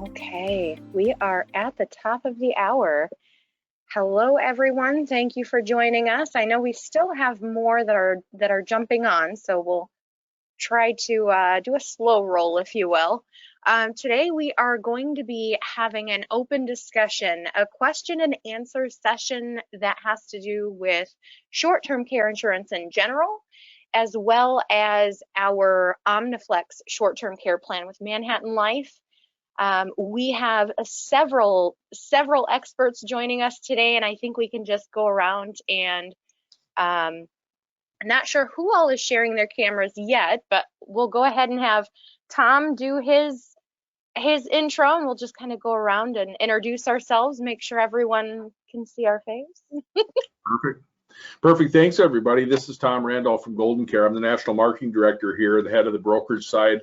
Okay, we are at the top of the hour. Hello, everyone. Thank you for joining us. I know we still have more that are jumping on, so we'll try to do a slow roll, if you will. Today we are going to be having an open discussion, a question and answer session that has to do with short-term care insurance in general, as well as our OmniFlex short-term care plan with Manhattan Life. We have several experts joining us today, and I think we can just go around and I'm not sure who all is sharing their cameras yet, but we'll go ahead and have Tom do his intro, and we'll just kind of go around and introduce ourselves, make sure everyone can see our face. Perfect. Perfect. Thanks, everybody. This is Tom Randolph from GoldenCare. I'm the National Marketing Director here, the head of the brokerage side.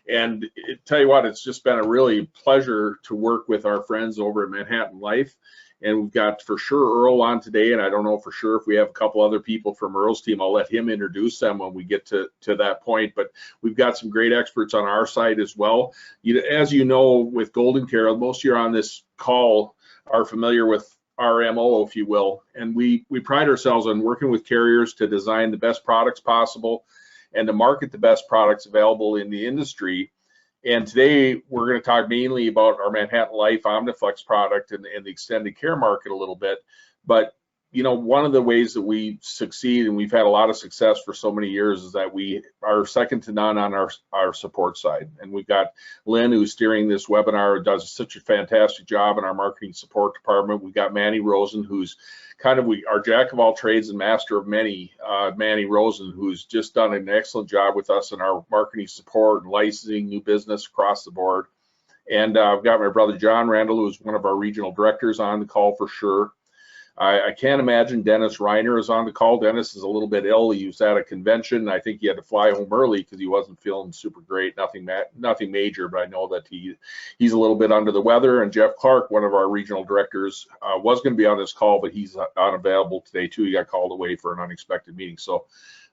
And tell you what, it's just been a really pleasure to work with our friends over at Manhattan Life. And we've got for sure Earl on today, and I don't know for sure if we have a couple other people from Earl's team. I'll let him introduce them when we get to that point. But we've got some great experts on our side as well. As you know, with GoldenCare, most of you on this call are familiar with our MO, if you will, and we pride ourselves on working with carriers to design the best products possible and to market the best products available in the industry. And today we're going to talk mainly about our Manhattan Life OmniFlex product and the extended care market a little bit. But one of the ways that we succeed, and we've had a lot of success for so many years, is that we are second to none on our support side. And we've got Lynn, who's steering this webinar, does such a fantastic job in our marketing support department. We've got Manny Rosen, who's kind of our jack of all trades and master of many, Manny Rosen, who's just done an excellent job with us in our marketing support and licensing new business across the board. And I've got my brother John Randall, who's one of our regional directors, on the call for sure. I can't imagine Dennis Reiner is on the call. Dennis is a little bit ill. He was at a convention. I think he had to fly home early because he wasn't feeling super great. Nothing major, but I know that he's a little bit under the weather. And Jeff Clark, one of our regional directors, was going to be on this call, but he's unavailable today too. He got called away for an unexpected meeting. So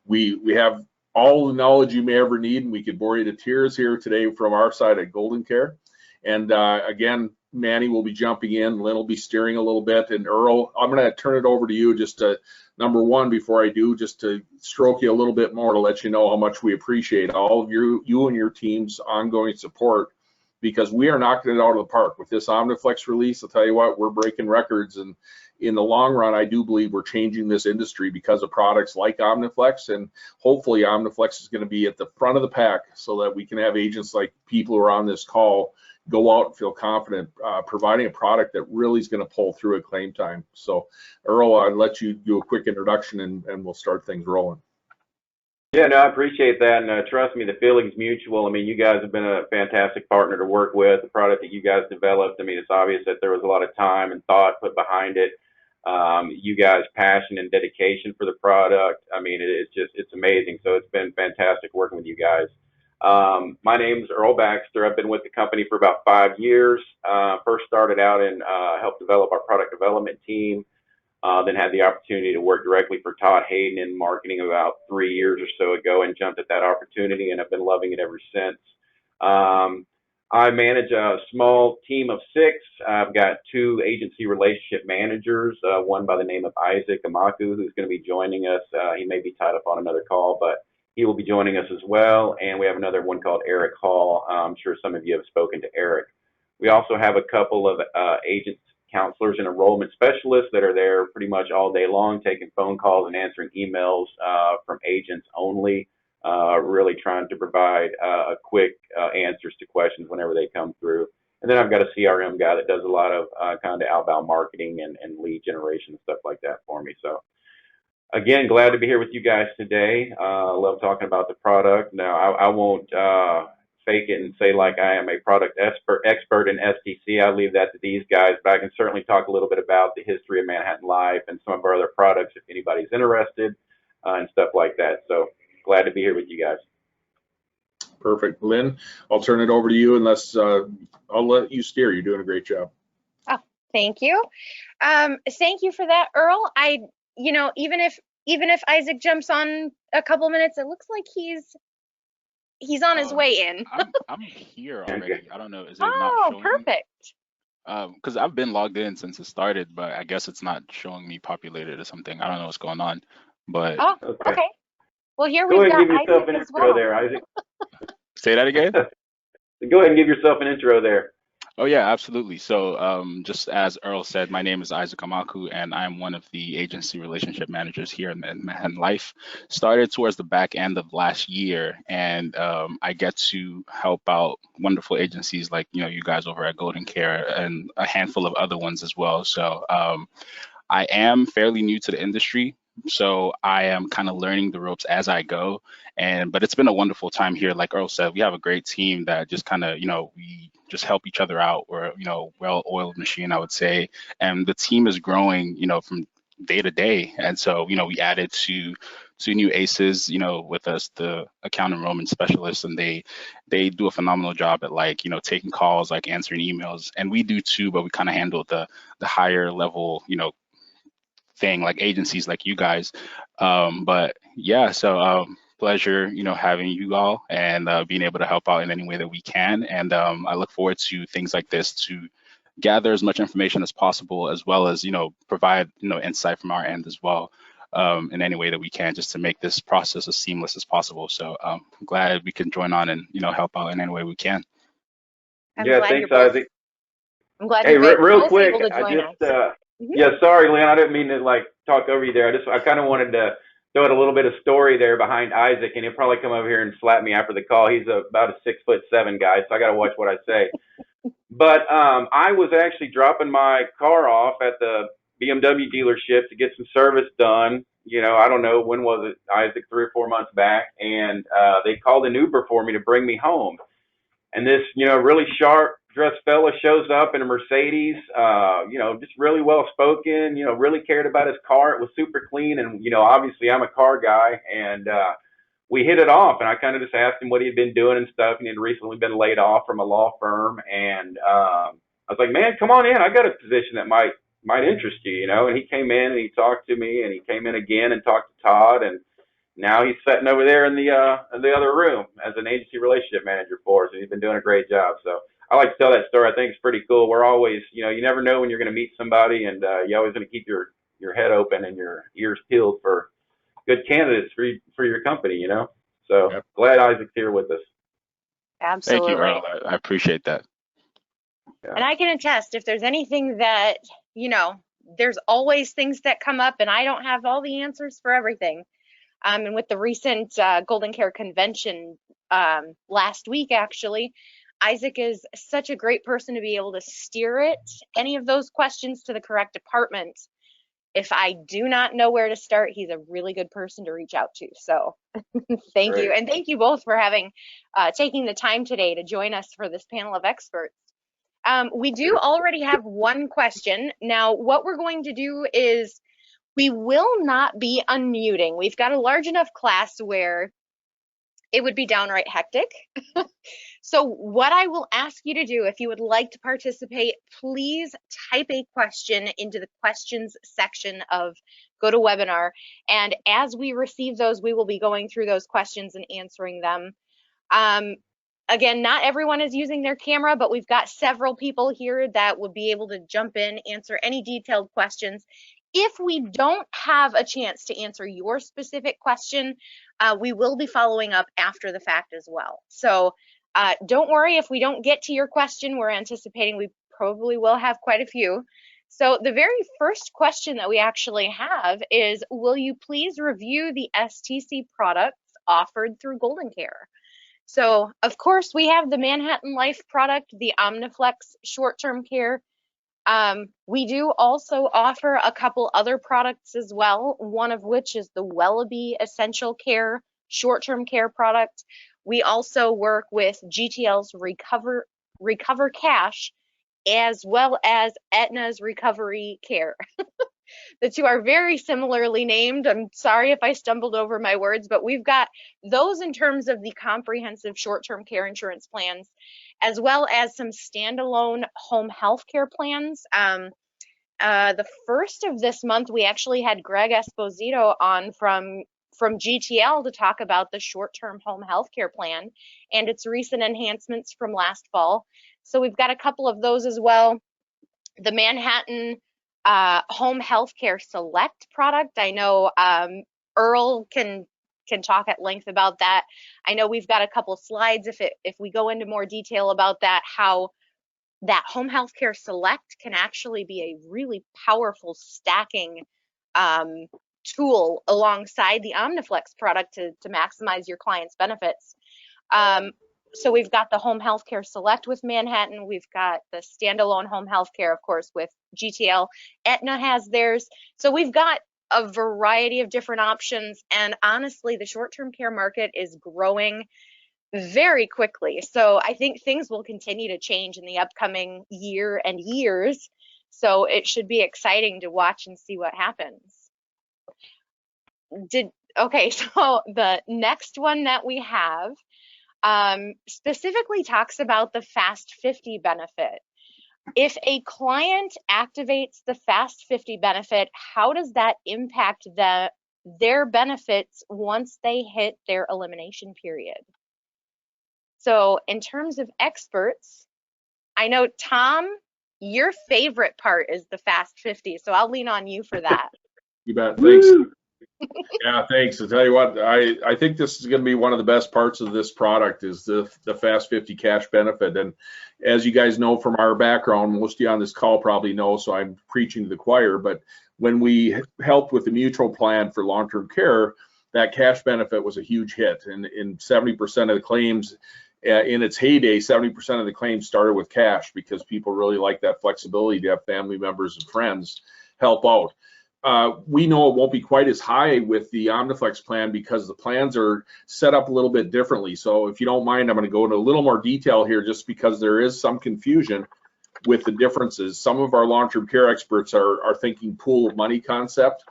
we have all the knowledge you may ever need, and we could bore you to tears here today from our side at GoldenCare. And again, Manny will be jumping in, Lynn will be steering a little bit, and Earl, I'm going to turn it over to you just to, number one, before I do, just to stroke you a little bit more to let you know how much we appreciate all of you and your team's ongoing support, because we are knocking it out of the park with this OmniFlex release. I'll tell you what, we're breaking records, and in the long run, I do believe we're changing this industry because of products like OmniFlex, and hopefully OmniFlex is going to be at the front of the pack so that we can have agents like people who are on this call go out and feel confident providing a product that really is going to pull through at claim time. So Earl, I'll let you do a quick introduction and we'll start things rolling. Yeah, no, I appreciate that, and trust me, the feeling's mutual. I mean, you guys have been a fantastic partner to work with. The product that you guys developed, I mean, it's obvious that there was a lot of time and thought put behind it. You guys' passion and dedication for the product, I mean, it's amazing. So it's been fantastic working with you guys. My name is Earl Baxter. I've been with the company for about 5 years. First started out and helped develop our product development team. Then had the opportunity to work directly for Todd Hayden in marketing about 3 years or so ago, and jumped at that opportunity, and I've been loving it ever since. I manage a small team of 6. I've got 2 agency relationship managers, one by the name of Isaac Amaku, who's going to be joining us. He may be tied up on another call, but he will be joining us as well. And we have another one called Eric Hall. I'm sure some of you have spoken to Eric. We also have a couple of agents, counselors, and enrollment specialists that are there pretty much all day long, taking phone calls and answering emails from agents only, really trying to provide quick answers to questions whenever they come through. And then I've got a CRM guy that does a lot of kind of outbound marketing and lead generation and stuff like that for me. So again, glad to be here with you guys today. Love talking about the product. Now, I won't fake it and say like I am a product expert in STC. I'll leave that to these guys, but I can certainly talk a little bit about the history of Manhattan Life and some of our other products if anybody's interested and stuff like that. So glad to be here with you guys. Perfect. Lynn, I'll turn it over to you unless I'll let you steer. You're doing a great job. Oh, thank you. Thank you for that, Earl. Even if Isaac jumps on a couple minutes, it looks like He's on his Um, way in. I'm here Okay. already. I don't know, is it not Oh, showing? perfect. Because I've been logged in since it started, but I guess it's not showing me populated or something. I don't know what's going on. But Oh, Okay. okay. Well, here Go we've ahead and got give yourself Isaac an as intro well. there, Isaac. say that again. Go ahead and give yourself an intro there. Oh yeah, absolutely. So just as Earl said, my name is Isaac Amaku, and I'm one of the agency relationship managers here in Manhattan Life. Started towards the back end of last year, and I get to help out wonderful agencies like you guys over at GoldenCare and a handful of other ones as well. So I am fairly new to the industry, so I am kind of learning the ropes as I go. But it's been a wonderful time here. Like Earl said, we have a great team that just kind of, we just help each other out. We're, well-oiled machine, I would say. And the team is growing, from day to day. And so, we added two new aces, with us, the account enrollment specialists, and they do a phenomenal job at like, taking calls, like answering emails. And we do too, but we kind of handle the higher level, thing like agencies like you guys. But yeah, so pleasure, having you all and being able to help out in any way that we can. And I look forward to things like this to gather as much information as possible, as well as, provide, insight from our end as well. In any way that we can, just to make this process as seamless as possible. So I'm glad we can join on and help out in any way we can. I'm Yeah, glad you're thanks, both. Isaac. I'm glad Hey, you're real both quick, able to I join just, us. Mhm. yeah, sorry, Lynn, I didn't mean to like talk over you there. I kind of wanted to throw in a little bit of story there behind Isaac, and he'll probably come over here and slap me after the call. He's about a 6'7" guy, so I got to watch what I say. But I was actually dropping my car off at the BMW dealership to get some service done. I don't know, when was it, Isaac, 3 or 4 months back, and they called an Uber for me to bring me home. And this, really sharp dressed fella shows up in a Mercedes, just really well spoken, really cared about his car. It was super clean. And, obviously I'm a car guy, and we hit it off, and I kind of just asked him what he had been doing and stuff. And he had recently been laid off from a law firm. And I was like, man, come on in. I got a position that might interest you, and he came in and he talked to me, and he came in again and talked to Todd, and now he's sitting over there in the other room as an agency relationship manager for us, and he's been doing a great job. So I like to tell that story. I think it's pretty cool. We're always, you never know when you're going to meet somebody, and you always going to keep your head open and your ears peeled for good candidates for your company. So Yep. glad Isaac's here with us. Thank you, Absolutely. Earl. I appreciate that. Yeah. And I can attest, if there's anything that, there's always things that come up, and I don't have all the answers for everything. And with the recent GoldenCare convention last week, actually, Isaac is such a great person to be able to steer any of those questions to the correct department. If I do not know where to start, he's a really good person to reach out to. So thank you. Great. And thank you both for taking the time today to join us for this panel of experts. We do Sure. already have one question. Now, what we're going to do is we will not be unmuting. We've got a large enough class where it would be downright hectic. So what I will ask you to do, if you would like to participate, please type a question into the questions section of GoToWebinar. And as we receive those, we will be going through those questions and answering them. Again, not everyone is using their camera, but we've got several people here that would be able to jump in, answer any detailed questions. If we don't have a chance to answer your specific question, we will be following up after the fact as well. So don't worry if we don't get to your question. We're anticipating we probably will have quite a few. So the very first question that we actually have is, will you please review the STC products offered through GoldenCare? So, of course, we have the Manhattan Life product, the OmniFlex short-term care. We do also offer a couple other products as well, one of which is the Wellaby Essential Care short-term care product. We also work with GTL's Recover Cash, as well as Aetna's Recovery Care. The two are very similarly named. I'm sorry if I stumbled over my words, but we've got those in terms of the comprehensive short-term care insurance plans, as well as some standalone home health care plans. The first of this month, we actually had Greg Esposito on from from GTL to talk about the short-term home health care plan and its recent enhancements from last fall. So we've got a couple of those as well. The Manhattan Home Healthcare Select product. I know Earl can talk at length about that. I know we've got a couple slides if we go into more detail about that, how that Home Healthcare Select can actually be a really powerful stacking tool alongside the OmniFlex product to maximize your client's benefits. So we've got the Home Healthcare Select with Manhattan. We've got the standalone home healthcare, of course, with GTL. Aetna has theirs. So we've got a variety of different options. And honestly, the short-term care market is growing very quickly. So I think things will continue to change in the upcoming year and years. So it should be exciting to watch and see what happens. Okay, so the next one that we have specifically talks about the Fast 50 benefit. If a client activates the Fast 50 benefit, how does that impact their benefits once they hit their elimination period? So in terms of experts, I know, Tom, your favorite part is the Fast 50, so I'll lean on you for that. You bet. Thanks. Yeah, thanks. I'll tell you what, I think this is going to be one of the best parts of this product is the Fast 50 cash benefit. And as you guys know from our background, most of you on this call probably know, so I'm preaching to the choir, but when we helped with the mutual plan for long-term care, that cash benefit was a huge hit. And in 70% of the claims, in its heyday, 70% of the claims started with cash because people really like that flexibility to have family members and friends help out. We know it won't be quite as high with the OmniFlex plan because the plans are set up a little bit differently. So if you don't mind, I'm going to go into a little more detail here just because there is some confusion with the differences. Some of our long-term care experts are thinking pool of money concept.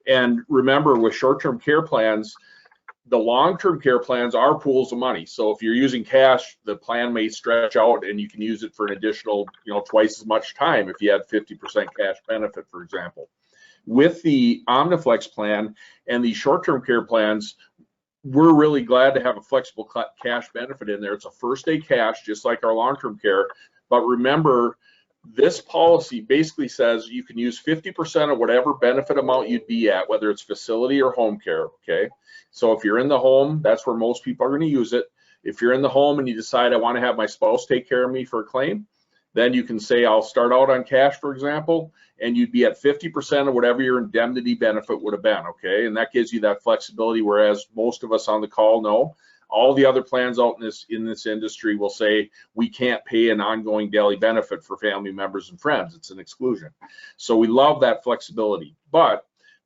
And remember, with short-term care plans, the long-term care plans are pools of money. So if you're using cash, the plan may stretch out and you can use it for an additional, twice as much time if you had 50% cash benefit, for example. With the OmniFlex plan and the short-term care plans, we're really glad to have a flexible cash benefit in there. It's a first day cash, just like our long-term care. But remember, this policy basically says you can use 50% of whatever benefit amount you'd be at, whether it's facility or home care, okay? So if you're in the home, that's where most people are going to use it. If you're in the home and you decide I want to have my spouse take care of me for a claim, then you can say I'll start out on cash, for example, and you'd be at 50% of whatever your indemnity benefit would have been, okay? And that gives you that flexibility, whereas most of us on the call know all the other plans out in this industry will say we can't pay an ongoing daily benefit for family members and friends. It's an exclusion. So we love that flexibility. But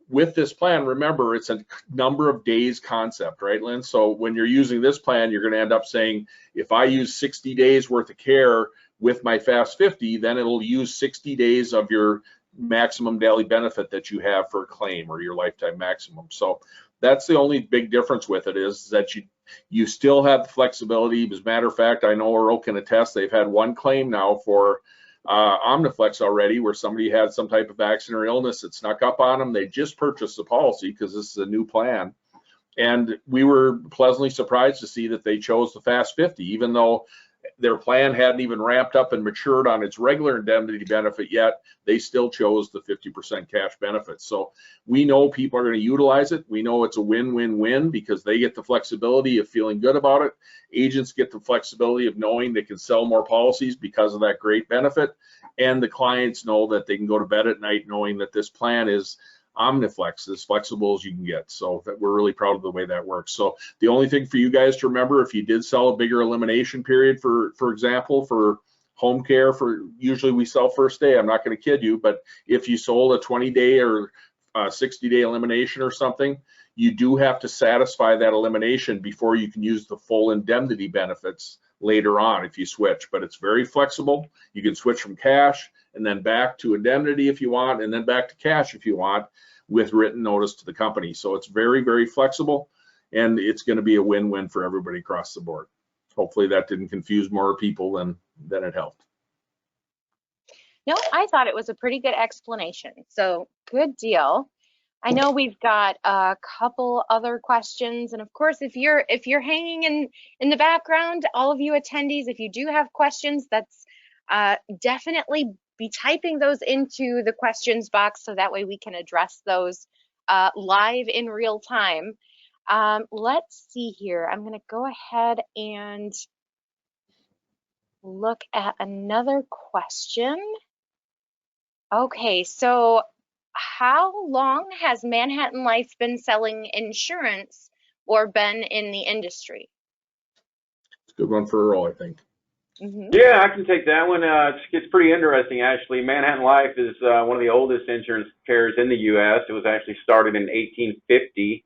with this plan, remember, it's a number of days concept, right, Lynn? So when you're using this plan, you're going to end up saying, if I use 60 days worth of care with my Fast 50, then it'll use 60 days of your maximum daily benefit that you have for a claim or your lifetime maximum. So that's the only big difference with it is that you still have the flexibility. As a matter of fact, I know Earl can attest, they've had one claim now for OmniFlex already where somebody had some type of accident or illness that snuck up on them. They just purchased the policy because this is a new plan. And we were pleasantly surprised to see that they chose the Fast 50, even though their plan hadn't even ramped up and matured on its regular indemnity benefit yet. They still chose the 50% cash benefit. So we know people are going to utilize it. We know it's a win-win-win because they get the flexibility of feeling good about it. Agents get the flexibility of knowing they can sell more policies because of that great benefit. And the clients know that they can go to bed at night knowing that this plan is OmniFlex, as flexible as you can get. So that we're really proud of the way that works. So the only thing for you guys to remember, if you did sell a bigger elimination period, for example, for home care, for usually we sell first day, I'm not going to kid you, but if you sold a 20-day or 60-day elimination or something, you do have to satisfy that elimination before you can use the full indemnity benefits later on if you switch. But it's very flexible. You can switch from cash and then back to indemnity if you want, and then back to cash if you want, with written notice to the company. So it's very, very flexible, and it's going to be a win-win for everybody across the board. Hopefully that didn't confuse more people than it helped. No, I thought it was a pretty good explanation. So good deal. I know we've got a couple other questions, and of course, if you're hanging in the background, all of you attendees, if you do have questions, that's definitely be typing those into the questions box so that way we can address those live in real time. Let's see here. I'm going to go ahead and look at another question. Okay, so how long has Manhattan Life been selling insurance or been in the industry? It's a good one for Earl, I think. Yeah, I can take that one. It's pretty interesting, actually. Manhattan Life is one of the oldest insurance carriers in the U.S. It was actually started in 1850.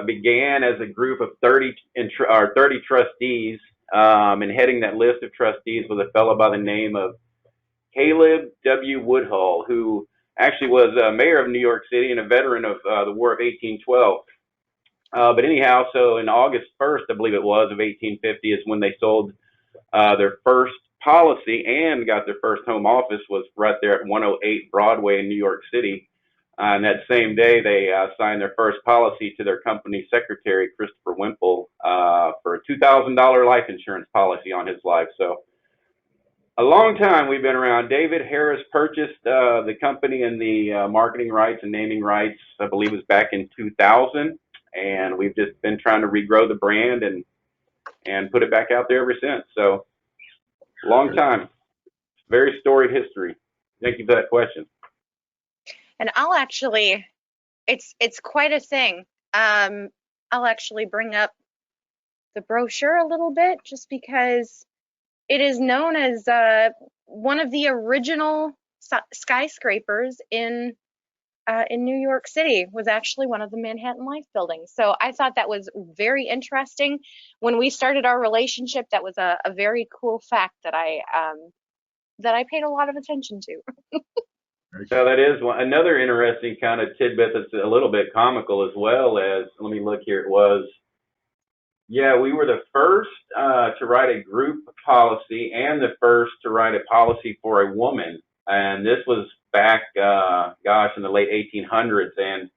Began as a group of 30 trustees, and heading that list of trustees was a fellow by the name of Caleb W. Woodhull, who actually was mayor of New York City and a veteran of the War of 1812. But anyhow, so in August 1st, I believe it was, of 1850 is when they sold their first policy and got their first home office was right there at 108 Broadway in New York City. And that same day, they signed their first policy to their company secretary, Christopher Wimple, for a $2,000 life insurance policy on his life. So a long time we've been around. David Harris purchased the company and the marketing rights and naming rights, I believe it was back in 2000. And we've just been trying to regrow the brand and put it back out there ever since. So long time, very storied history. Thank you for that question. And I'll actually, it's quite a thing. I'll actually bring up the brochure a little bit just because it is known as one of the original skyscrapers in New York City, was actually one of the Manhattan Life buildings. So I thought that was very interesting. When we started our relationship, that was a very cool fact that I paid a lot of attention to. So that is another interesting kind of tidbit that's a little bit comical as well as, let me look here, it was, yeah, we were the first to write a group policy and the first to write a policy for a woman. And this was back, gosh, in the late 1800s. And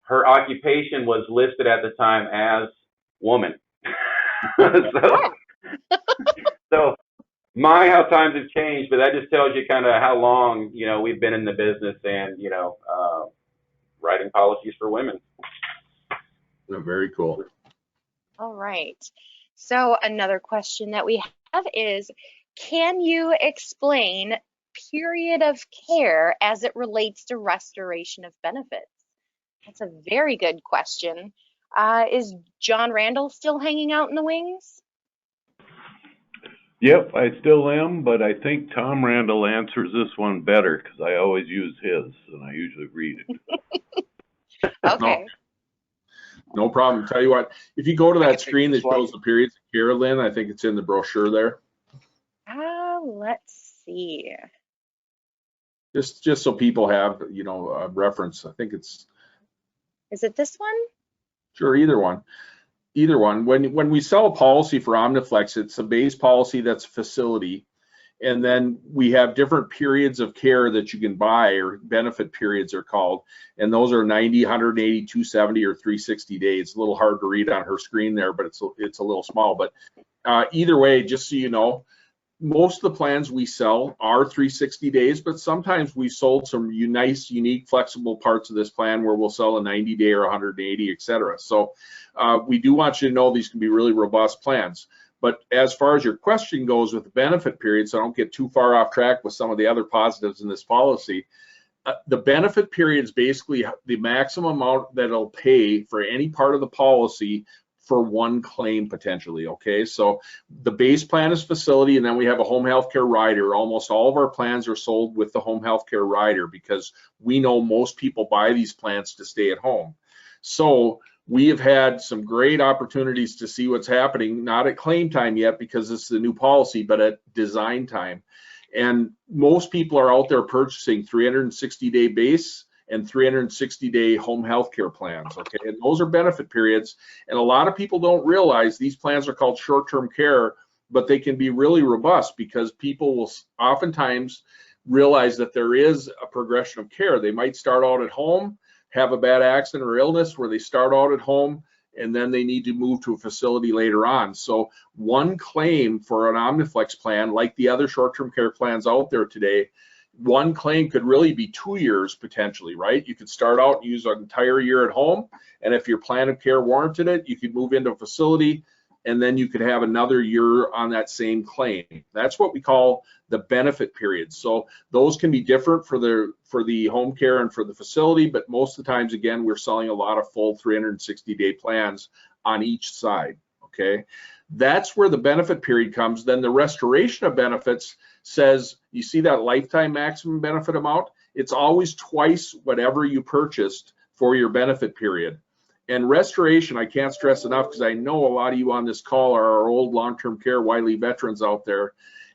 her occupation was listed at the time as woman. So my, how times have changed, but that just tells you kind of how long, we've been in the business and, writing policies for women. Very cool. All right. So another question that we have is, can you explain period of care as it relates to restoration of benefits? That's a very good question. Is John Randall still hanging out in the wings? Yep, I still am, but I think Tom Randall answers this one better because I always use his and I usually read it. Okay. No problem. Tell you what, if you go to that screen that shows the periods of care, Lynn, I think it's in the brochure there. Let's see. Just so people have, a reference. I think it's. Is it this one? Sure, either one. Either one. When we sell a policy for OmniFlex, it's a base policy that's a facility. And then we have different periods of care that you can buy, or benefit periods are called. And those are 90, 180, 270, or 360 days. It's a little hard to read on her screen there, but it's a little small. But either way, just so you know, most of the plans we sell are 360 days, but sometimes we sold some nice, unique, flexible parts of this plan where we'll sell a 90-day or 180, et cetera. So we do want you to know these can be really robust plans. But as far as your question goes with the benefit period, so I don't get too far off track with some of the other positives in this policy, the benefit period is basically the maximum amount that it'll pay for any part of the policy for one claim potentially, okay? So the base plan is facility, and then we have a home health care rider. Almost all of our plans are sold with the home health care rider because we know most people buy these plans to stay at home. So we have had some great opportunities to see what's happening, not at claim time yet because this is a new policy, but at design time. And most people are out there purchasing 360-day base and 360-day home health care plans, okay? And those are benefit periods. And a lot of people don't realize these plans are called short-term care, but they can be really robust because people will oftentimes realize that there is a progression of care. They might start out at home, have a bad accident or illness where they start out at home and then they need to move to a facility later on. So one claim for an OmniFlex plan, like the other short-term care plans out there today, one claim could really be 2 years potentially, right? You could start out and use an entire year at home, and if your plan of care warranted it, you could move into a facility, and then you could have another year on that same claim. That's what we call the benefit period. So those can be different for the home care and for the facility, but most of the times, again, we're selling a lot of full 360-day plans on each side, okay? That's where the benefit period comes. Then the restoration of benefits says, you see that lifetime maximum benefit amount? It's always twice whatever you purchased for your benefit period. And restoration, I can't stress enough, because I know a lot of you on this call are our old long-term care Wiley veterans out there.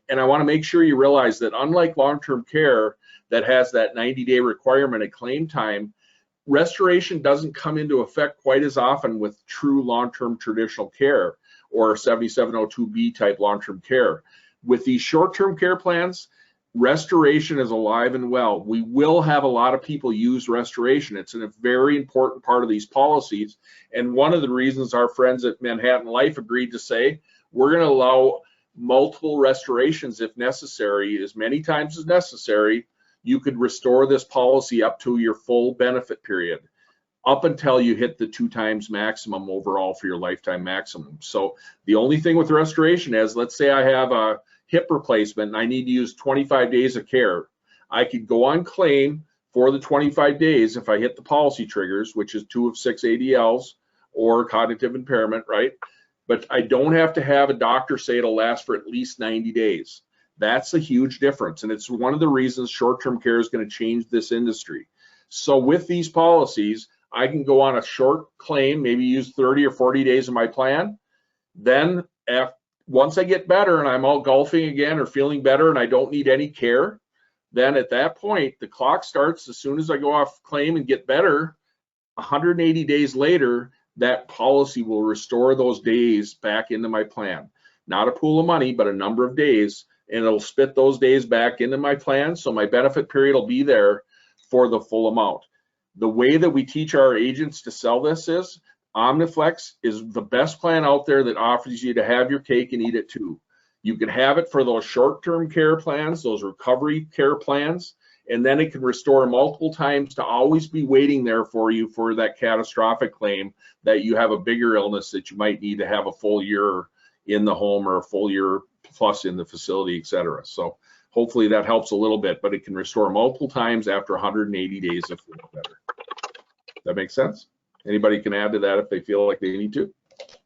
And I want to make sure you realize that unlike long-term care that has that 90-day requirement at claim time, restoration doesn't come into effect quite as often with true long-term traditional care or 7702B type long-term care. With these short-term care plans, restoration is alive and well. We will have a lot of people use restoration. It's a very important part of these policies. And one of the reasons our friends at Manhattan Life agreed to say, we're going to allow multiple restorations if necessary, as many times as necessary. You could restore this policy up to your full benefit period, up until you hit the 2 times maximum overall for your lifetime maximum. So the only thing with restoration is, let's say I have a hip replacement and I need to use 25 days of care. I could go on claim for the 25 days if I hit the policy triggers, which is 2 of 6 ADLs or cognitive impairment, right? But I don't have to have a doctor say it'll last for at least 90 days. That's a huge difference. And it's one of the reasons short-term care is going to change this industry. So with these policies, I can go on a short claim, maybe use 30 or 40 days of my plan. Then once I get better and I'm out golfing again or feeling better and I don't need any care, then at that point, the clock starts as soon as I go off claim and get better. 180 days later, that policy will restore those days back into my plan. Not a pool of money, but a number of days, and it'll spit those days back into my plan, so my benefit period will be there for the full amount. The way that we teach our agents to sell this is, OmniFlex is the best plan out there that offers you to have your cake and eat it too. You can have it for those short-term care plans, those recovery care plans, and then it can restore multiple times to always be waiting there for you for that catastrophic claim that you have a bigger illness that you might need to have a full year in the home or a full year plus in the facility, et cetera. So hopefully that helps a little bit, but it can restore multiple times after 180 days if you feel better. That makes sense? Anybody can add to that if they feel like they need to.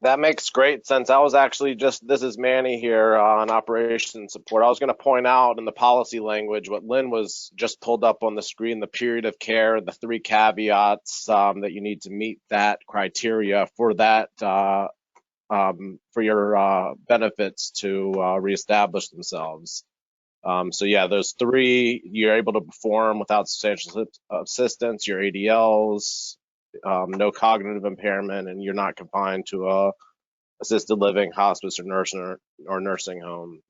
That makes great sense. I was actually this is Manny here on operations support. I was going to point out in the policy language what Lynn was just pulled up on the screen, the period of care, the 3 caveats that you need to meet that criteria for that, for your benefits to reestablish themselves. So yeah, those 3, you're able to perform without substantial assistance, your ADLs, no cognitive impairment, and you're not confined to a assisted living, hospice, or nursing home.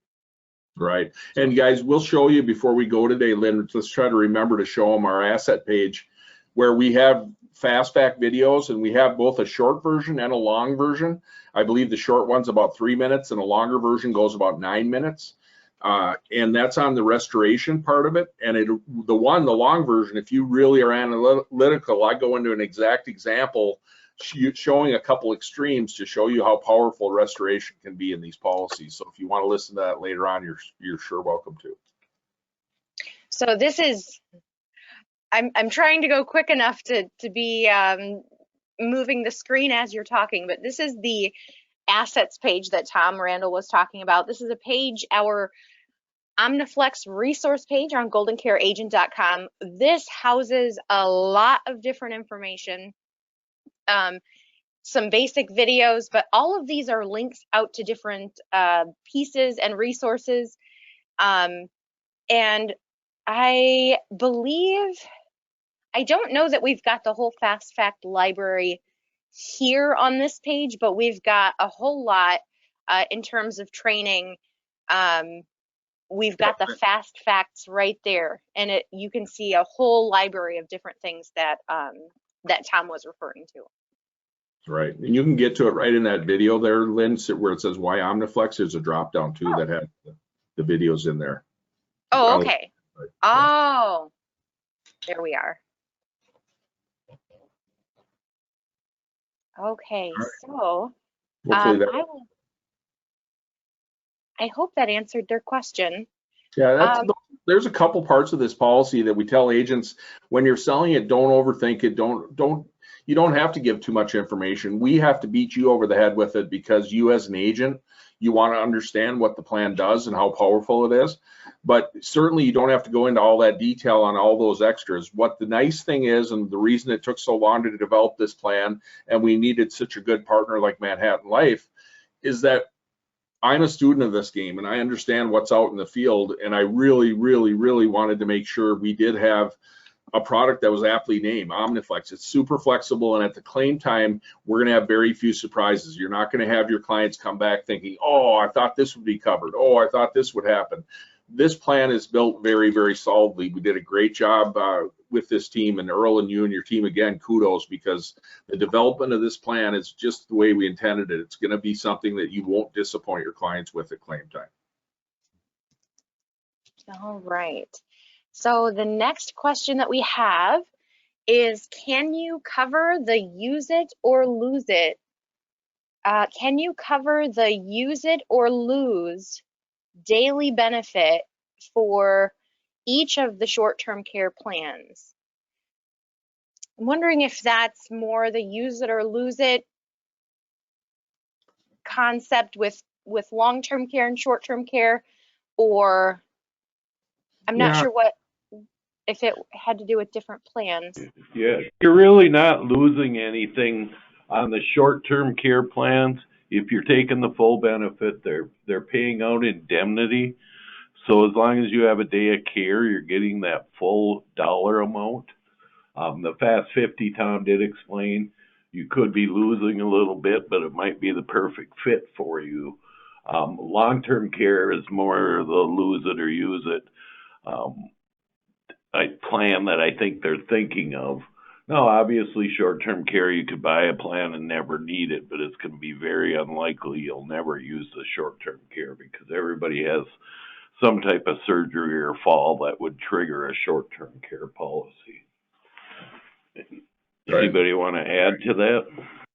Right. And guys, we'll show you before we go today, Lynn, let's try to remember to show them our asset page where we have fast fact videos, and we have both a short version and a long version. I believe the short one's about 3 minutes and a longer version goes about 9 minutes. And that's on the restoration part of it. And the long version, if you really are analytical, I go into an exact example showing a couple extremes to show you how powerful restoration can be in these policies. So if you want to listen to that later on, you're sure welcome to. So this is, I'm trying to go quick enough to be moving the screen as you're talking, but this is the assets page that Tom Randall was talking about. This is a page, our OmniFlex resource page on GoldenCareAgent.com. This houses a lot of different information, some basic videos, but all of these are links out to different pieces and resources. And I believe, I don't know that we've got the whole Fast Fact library here on this page, but we've got a whole lot in terms of training. We've got the fast facts right there, and you can see a whole library of different things that that Tom was referring to. Right. And you can get to it right in that video there, Lynn, where it says why OmniFlex. There's a drop down too that had the videos in there. Oh, okay. Oh, there we are. Okay, so Hopefully that. I hope that answered their question. Yeah, there's a couple parts of this policy that we tell agents when you're selling it, don't overthink it. You don't have to give too much information. We have to beat you over the head with it because you as an agent, you want to understand what the plan does and how powerful it is. But certainly you don't have to go into all that detail on all those extras. What the nice thing is, and the reason it took so long to develop this plan, and we needed such a good partner like Manhattan Life, is that I'm a student of this game and I understand what's out in the field. And I really, really, really wanted to make sure we did have a product that was aptly named OmniFlex. It's super flexible, and at the claim time, we're going to have very few surprises. You're not going to have your clients come back thinking, oh, I thought this would be covered. Oh, I thought this would happen. This plan is built very, very solidly. We did a great job with this team, and Earl and you and your team, again, kudos, because the development of this plan is just the way we intended it. It's going to be something that you won't disappoint your clients with at claim time. All right. So the next question that we have is, can you cover the use it or lose it? Can you cover the use it or lose daily benefit for each of the short-term care plans? I'm wondering if that's more the use it or lose it concept with long-term care and short-term care, or I'm not sure if it had to do with different plans. Yeah, you're really not losing anything on the short-term care plans. If you're taking the full benefit, they're paying out indemnity. So as long as you have a day of care, you're getting that full dollar amount. The Fast 50, Tom did explain, you could be losing a little bit, but it might be the perfect fit for you. Long-term care is more the lose it or use it plan that I think they're thinking of. Now, obviously, short-term care, you could buy a plan and never need it, but it's going to be very unlikely you'll never use the short-term care because everybody has some type of surgery or fall that would trigger a short-term care policy. Anybody want to add to that?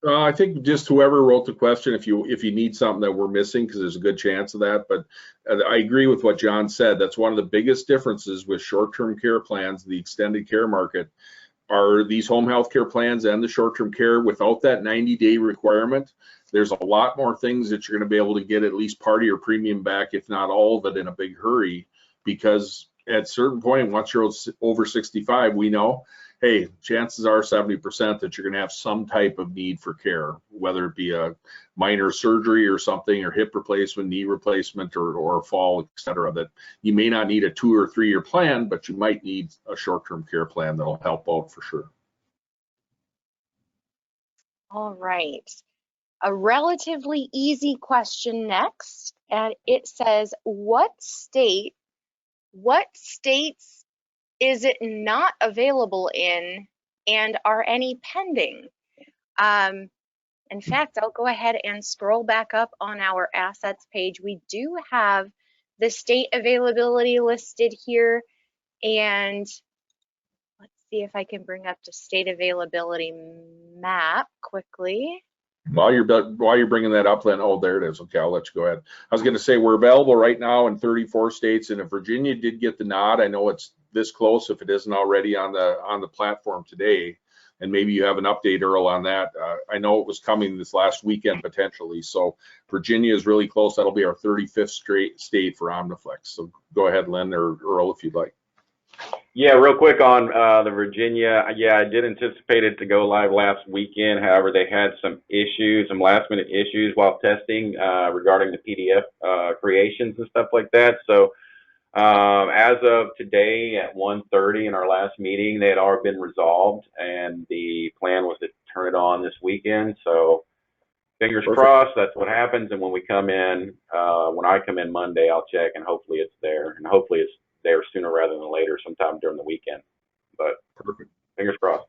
I think just whoever wrote the question, if you need something that we're missing, because there's a good chance of that. But I agree with what John said. That's one of the biggest differences with short-term care plans, the extended care market, are these home health care plans and the short-term care. Without that 90-day requirement, there's a lot more things that you're going to be able to get at least part of your premium back, if not all of it, in a big hurry. Because at a certain point, once you're over 65, we know, hey, chances are 70% that you're going to have some type of need for care, whether it be a minor surgery or something, or hip replacement, knee replacement, or a fall, et cetera, that you may not need a 2 or 3 year plan, but you might need a short-term care plan that'll help out for sure. All right. A relatively easy question next, and it says, what states is it not available in, and are any pending? In fact, I'll go ahead and scroll back up on our assets page. We do have the state availability listed here, and let's see if I can bring up the state availability map quickly. While you're bringing that up, Lynn, oh, there it is. Okay, I'll let you go ahead. I was going to say we're available right now in 34 states, and if Virginia did get the nod, I know it's this close if it isn't already on the platform today, and maybe you have an update, Earl, on that. I know it was coming this last weekend potentially, so Virginia is really close. That'll be our 35th straight state for OmniFlex. So go ahead, Lynn or Earl, if you'd like. Yeah, real quick on the Virginia. Yeah, I did anticipate it to go live last weekend. However, they had some issues, some last minute issues while testing regarding the PDF creations and stuff like that. So as of today at 1:30 in our last meeting, they had already been resolved, and the plan was to turn it on this weekend. So fingers Perfect. crossed, that's what happens. And when we come in, when I come in Monday, I'll check, and hopefully it's there, and hopefully it's there sooner rather than later, sometime during the weekend. But Perfect. fingers crossed.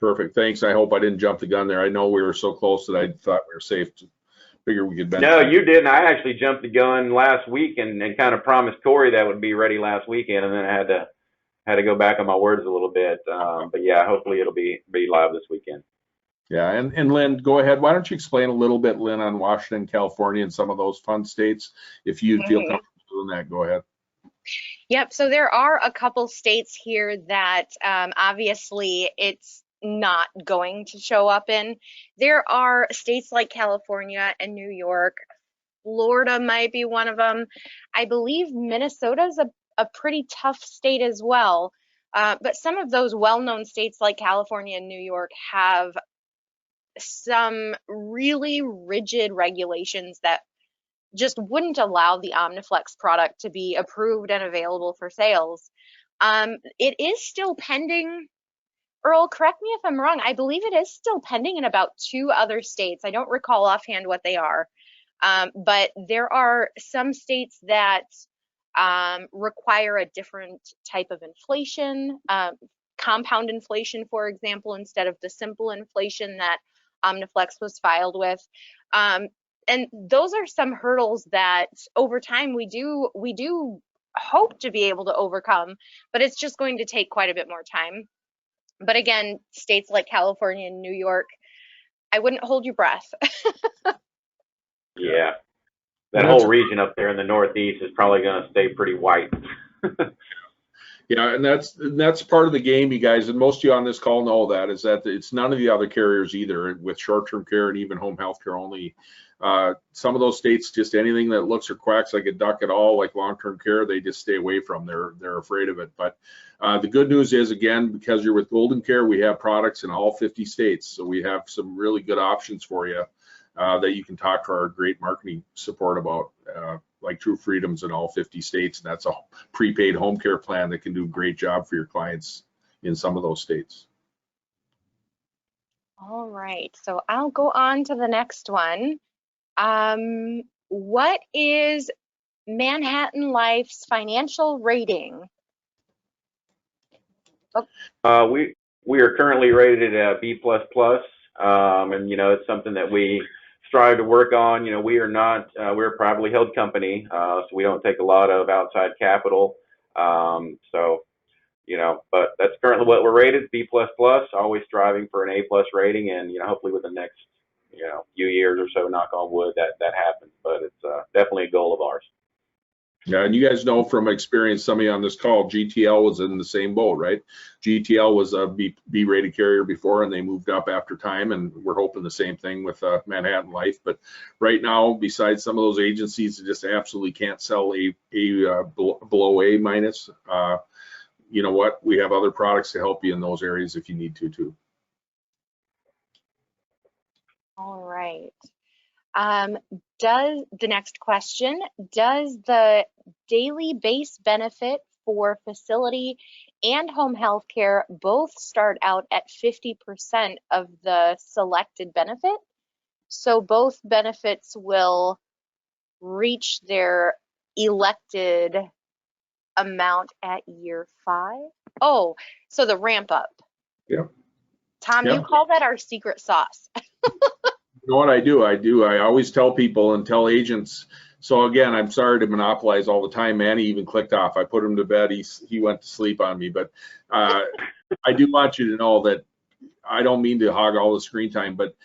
Perfect. Thanks. I hope I didn't jump the gun there. I know we were so close that I thought we were safe. Figure we could bend. No, you didn't. I actually jumped the gun last week and kind of promised Corey that would be ready last weekend, and then I had to go back on my words a little bit. But yeah, hopefully it'll be live this weekend. Yeah, and Lynn, go ahead. Why don't you explain a little bit, Lynn, on Washington, California, and some of those fun states? If you feel comfortable doing that, go ahead. Yep. So there are a couple states here that obviously it's not going to show up in. There are states like California and New York. Florida might be one of them. I believe Minnesota's a pretty tough state as well. But some of those well-known states like California and New York have some really rigid regulations that just wouldn't allow the OmniFlex product to be approved and available for sales. It is still pending. Earl, correct me if I'm wrong. I believe it is still pending in about 2 other states. I don't recall offhand what they are. But there are some states that require a different type of inflation, compound inflation, for example, instead of the simple inflation that OmniFlex was filed with. And those are some hurdles that over time we do hope to be able to overcome, but it's just going to take quite a bit more time. But again, states like California and New York, I wouldn't hold your breath. Yeah. That whole region up there in the Northeast is probably going to stay pretty white. Yeah, and that's part of the game, you guys, and most of you on this call know that, is that it's none of the other carriers either, with short-term care and even home health care only. Some of those states, just anything that looks or quacks like a duck at all, like long-term care, they just stay away from. They're afraid of it. But the good news is, again, because you're with GoldenCare, we have products in all 50 states, so we have some really good options for you that you can talk to our great marketing support about, like True Freedoms in all 50 states. And that's a prepaid home care plan that can do a great job for your clients in some of those states. All right, so I'll go on to the next one. What is Manhattan Life's financial rating? Oh. We are currently rated at B++, and it's something that we strive to work on. We are not, we're a privately held company, so we don't take a lot of outside capital. But that's currently what we're rated, B++, always striving for an A+ rating, and, hopefully within the next, few years or so, knock on wood, that happens. But it's definitely a goal of ours. Yeah, and you guys know from experience, some of you on this call, GTL was in the same boat, right? GTL was a B-rated carrier before, and they moved up after time, and we're hoping the same thing with Manhattan Life. But right now, besides some of those agencies that just absolutely can't sell a below A minus, you know what? We have other products to help you in those areas if you need to too. All right. Does the next question, does the daily base benefit for facility and home health care both start out at 50% of the selected benefit? So both benefits will reach their elected amount at year 5? Oh, so the ramp up. Yeah. Tom, Yeah. you call that our secret sauce. You know what I do? I always tell people and tell agents. So again, I'm sorry to monopolize all the time. Manny even clicked off. I put him to bed. He went to sleep on me. But I do want you to know that I don't mean to hog all the screen time, but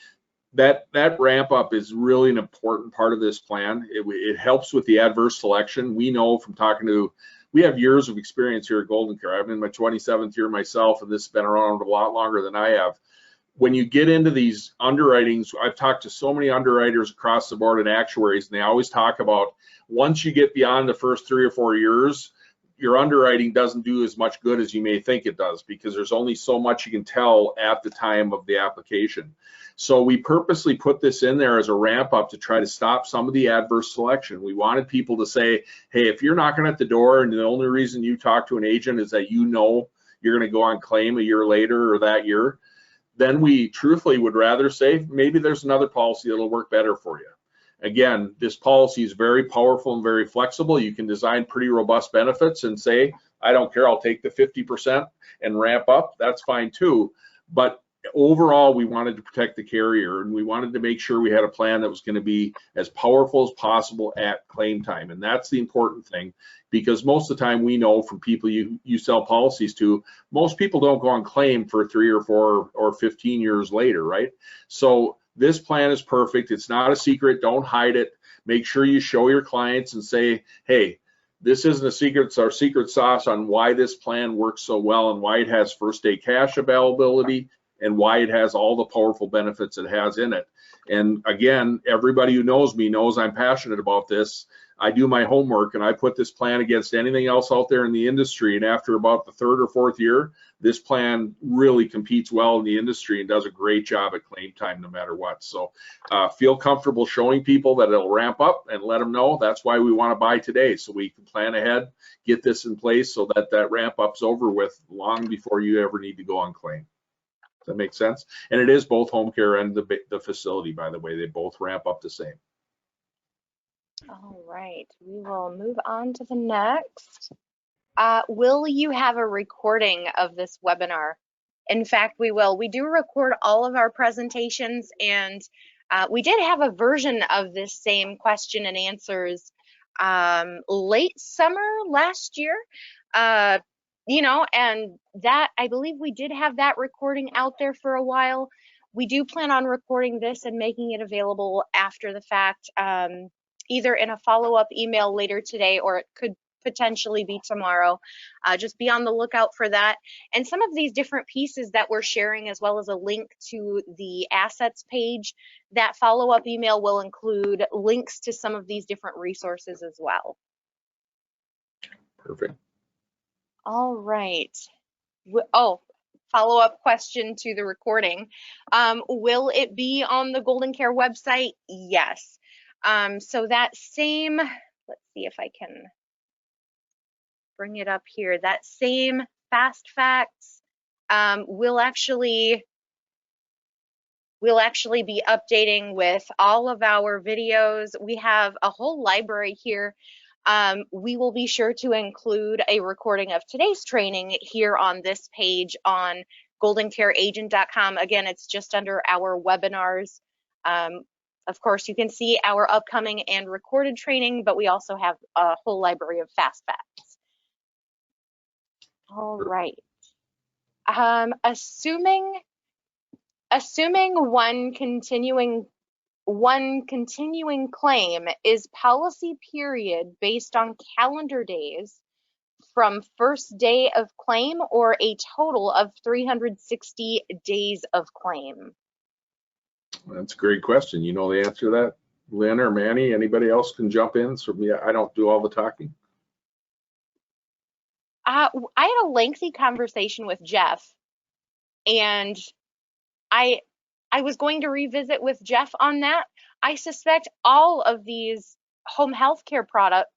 that ramp up is really an important part of this plan. It helps with the adverse selection. We know from talking to, we have years of experience here at GoldenCare. I'm in my 27th year myself, and this has been around a lot longer than I have. When you get into these underwritings, I've talked to so many underwriters across the board and actuaries, and they always talk about once you get beyond the first 3 or 4 years, your underwriting doesn't do as much good as you may think it does, because there's only so much you can tell at the time of the application. So we purposely put this in there as a ramp up to try to stop some of the adverse selection. We wanted people to say, hey, if you're knocking at the door and the only reason you talk to an agent is that you know you're going to go on claim a year later or that year, then we truthfully would rather say maybe there's another policy that'll work better for you. Again, this policy is very powerful and very flexible. You can design pretty robust benefits and say, I don't care, I'll take the 50% and ramp up. That's fine too. But overall, we wanted to protect the carrier, and we wanted to make sure we had a plan that was going to be as powerful as possible at claim time. And that's the important thing, because most of the time we know from people you sell policies to, most people don't go on claim for 3 or 4 or 15 years later, right? So this plan is perfect. It's not a secret. Don't hide it. Make sure you show your clients and say, hey, this isn't a secret. It's our secret sauce on why this plan works so well and why it has first day cash availability and why it has all the powerful benefits it has in it. And again, everybody who knows me knows I'm passionate about this. I do my homework and I put this plan against anything else out there in the industry. And after about the 3rd or 4th year, this plan really competes well in the industry and does a great job at claim time no matter what. So feel comfortable showing people that it'll ramp up and let them know. That's why we want to buy today, so we can plan ahead, get this in place so that that ramp up's over with long before you ever need to go on claim. Does that make sense? And it is both home care and the facility, by the way. They both ramp up the same. All right, we will move on to the next. Will you have a recording of this webinar? In fact, we will. We do record all of our presentations, and we did have a version of this same question and answers late summer last year. You know, and that, I believe we did have that recording out there for a while. We do plan on recording this and making it available after the fact, either in a follow-up email later today, or it could potentially be tomorrow. Just be on the lookout for that. And some of these different pieces that we're sharing, as well as a link to the assets page, that follow-up email will include links to some of these different resources as well. Perfect. All right. Oh, follow-up question to the recording. Will it be on the GoldenCare website? Yes. So that same, let's see if I can bring it up here. That same fast facts will actually be updating with all of our videos. We have a whole library here. We will be sure to include a recording of today's training here on this page on goldencareagent.com. Again, it's just under our webinars. Of course, you can see our upcoming and recorded training, but we also have a whole library of fast facts. All right. Assuming one continuing claim is policy period based on calendar days from first day of claim, or a total of 360 days of claim? That's a great question. You know the answer to that, Lynn or Manny? Anybody else can jump in. So yeah, I don't do all the talking. I had a lengthy conversation with Jeff, and I was going to revisit with Jeff on that. I suspect all of these home health care products.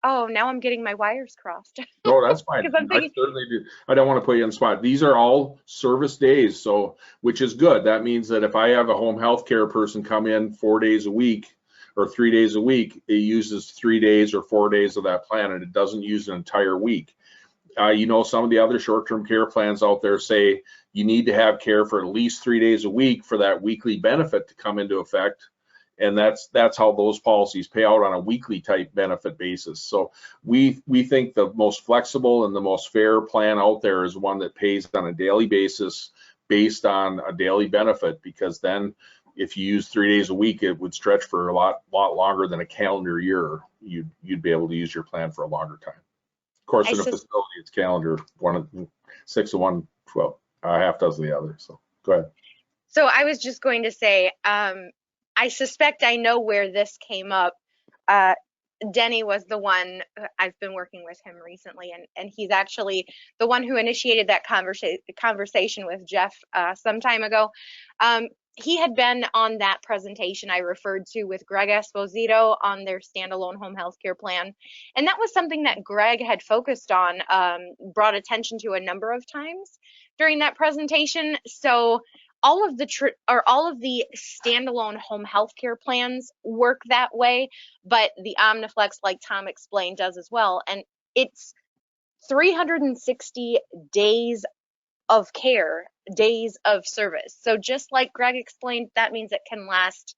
Oh, now I'm getting my wires crossed. No, that's fine. Because I'm thinking, I certainly do. I don't want to put you on the spot. These are all service days, so which is good. That means that if I have a home health care person come in 4 days a week or 3 days a week, it uses 3 days or 4 days of that plan, and it doesn't use an entire week. You know, some of the other short-term care plans out there say you need to have care for at least 3 days a week for that weekly benefit to come into effect. And that's how those policies pay out on a weekly type benefit basis. So we think the most flexible and the most fair plan out there is one that pays on a daily basis based on a daily benefit, because then if you use 3 days a week, it would stretch for a lot longer than a calendar year. You'd be able to use your plan for a longer time. Of course, in a facility, it's calendar, 6 of one, 12, half dozen the other. So go ahead. So I was just going to say, I suspect I know where this came up. Denny was the one, I've been working with him recently, and he's actually the one who initiated that conversation with Jeff some time ago. He had been on that presentation I referred to with Greg Esposito on their standalone home health care plan. And that was something that Greg had focused on, brought attention to a number of times during that presentation. So all of the standalone home health care plans work that way, but the OmniFlex, like Tom explained, does as well. And it's 360 days of care, days of service. So just like Greg explained, that means it can last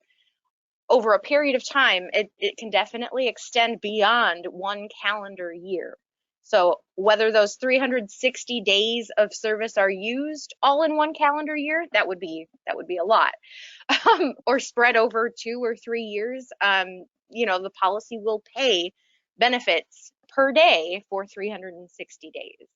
over a period of time. It can definitely extend beyond 1 calendar year. So whether those 360 days of service are used all in 1 calendar year, that would be a lot, or spread over 2 or 3 years, the policy will pay benefits per day for 360 days.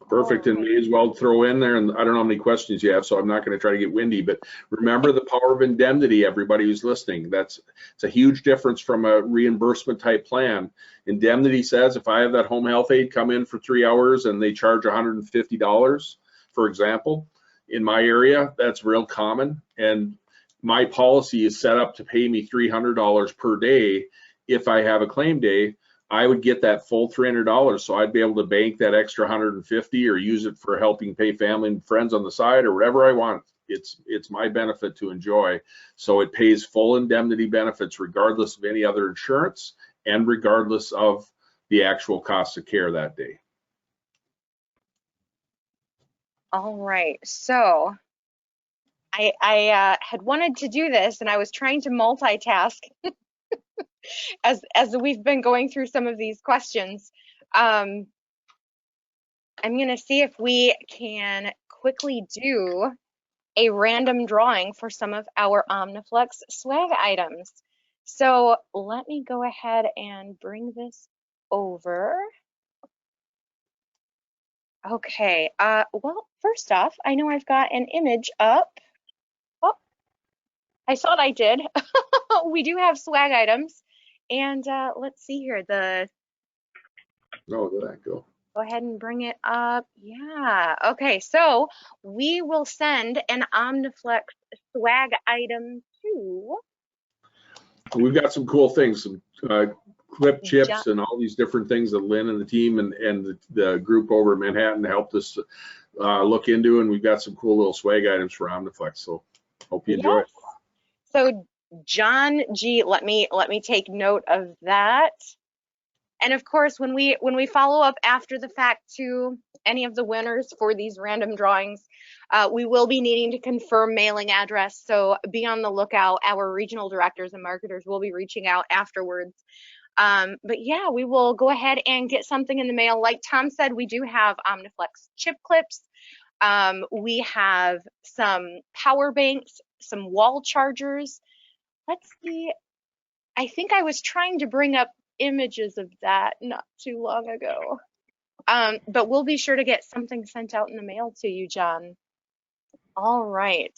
Perfect, and may as well throw in there, and I don't know how many questions you have, so I'm not going to try to get windy, but remember the power of indemnity, everybody who's listening. It's a huge difference from a reimbursement type plan. Indemnity says if I have that home health aide come in for 3 hours and they charge $150, for example, in my area, that's real common, and my policy is set up to pay me $300 per day. If I have a claim day, I would get that full $300, so I'd be able to bank that extra $150 or use it for helping pay family and friends on the side or whatever I want. It's my benefit to enjoy. So it pays full indemnity benefits regardless of any other insurance and regardless of the actual cost of care that day. All right, so I had wanted to do this and I was trying to multitask as we've been going through some of these questions. I'm going to see if we can quickly do a random drawing for some of our OmniFlex swag items. So let me go ahead and bring this over. Okay, well, first off, I know I've got an image up. Oh, I thought I did. We do have swag items. And let's see here. Oh, where'd that go? Go ahead and bring it up. Yeah. Okay. So we will send an OmniFlex swag item to. We've got some cool things, some clip chips and all these different things that Lynn and the team and the group over at Manhattan helped us look into, and we've got some cool little swag items for OmniFlex. So hope you enjoy it. So John G, let me take note of that. And of course, when we follow up after the fact to any of the winners for these random drawings, we will be needing to confirm mailing address. So be on the lookout. Our regional directors and marketers will be reaching out afterwards. But yeah, we will go ahead and get something in the mail. Like Tom said, we do have OmniFlex chip clips. We have some power banks, some wall chargers. Let's see. I think I was trying to bring up images of that not too long ago. But we'll be sure to get something sent out in the mail to you, John. All right.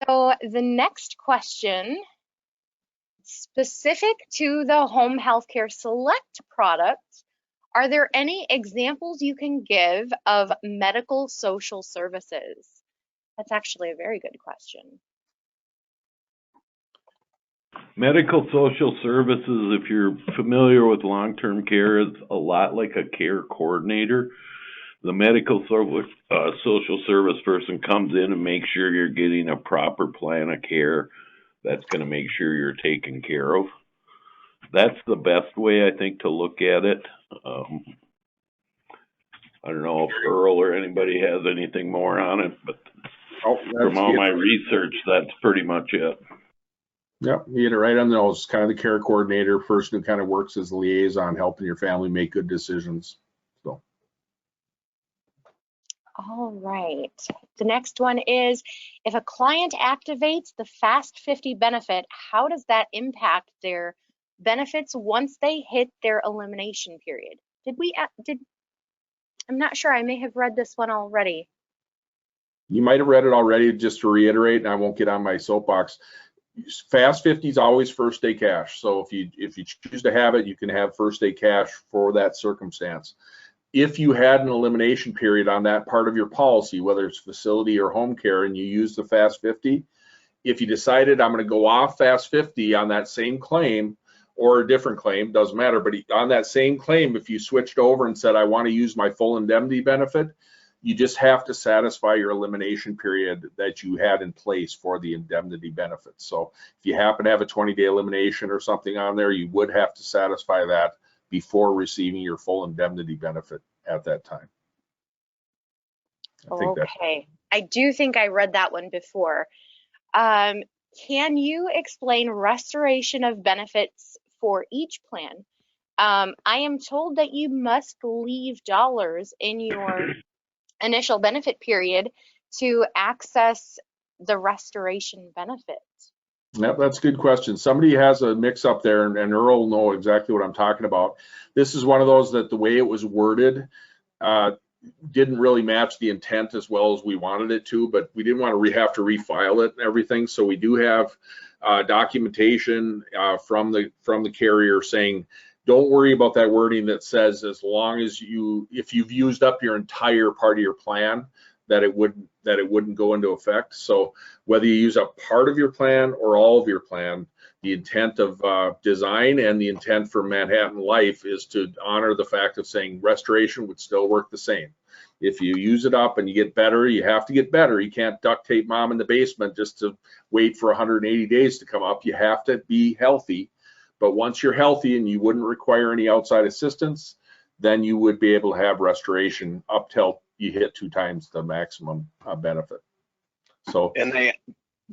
So the next question, specific to the Home Healthcare Select product, are there any examples you can give of medical social services? That's actually a very good question. Medical social services, if you're familiar with long-term care, is a lot like a care coordinator. The medical social service person comes in and makes sure you're getting a proper plan of care that's going to make sure you're taken care of. That's the best way, I think, to look at it. I don't know if Earl or anybody has anything more on it, but from all my research, that's pretty much it. Yep, you hit it right on the nose. Kind of the care coordinator, person who kind of works as a liaison, helping your family make good decisions. So. All right. The next one is, if a client activates the Fast 50 benefit, how does that impact their benefits once they hit their elimination period? I'm not sure. I may have read this one already. You might have read it already. Just to reiterate, and I won't get on my soapbox. Fast 50 is always first day cash. So if you choose to have it, you can have first day cash for that circumstance. If you had an elimination period on that part of your policy, whether it's facility or home care, and you use the Fast 50, if you decided I'm going to go off Fast 50 on that same claim or a different claim, doesn't matter, but on that same claim, if you switched over and said, I want to use my full indemnity benefit, you just have to satisfy your elimination period that you had in place for the indemnity benefits. So if you happen to have a 20-day elimination or something on there, you would have to satisfy that before receiving your full indemnity benefit at that time. I think that. Okay. I do think I read that one before. Can you explain restoration of benefits for each plan? I am told that you must leave dollars in your initial benefit period to access the restoration benefit. Yep, that's a good question. Somebody has a mix up there, and Earl will know exactly what I'm talking about. This is one of those that the way it was worded didn't really match the intent as well as we wanted it to, but we didn't want to have to refile it and everything. So we do have documentation from the carrier saying, don't worry about that wording that says as long as if you've used up your entire part of your plan, that it wouldn't go into effect. So whether you use up part of your plan or all of your plan, the intent of design and the intent for Manhattan Life is to honor the fact of saying restoration would still work the same. If you use it up and you get better, you have to get better. You can't duct tape mom in the basement just to wait for 180 days to come up. You have to be healthy. But once you're healthy and you wouldn't require any outside assistance, then you would be able to have restoration up till you hit 2 times the maximum benefit. So, And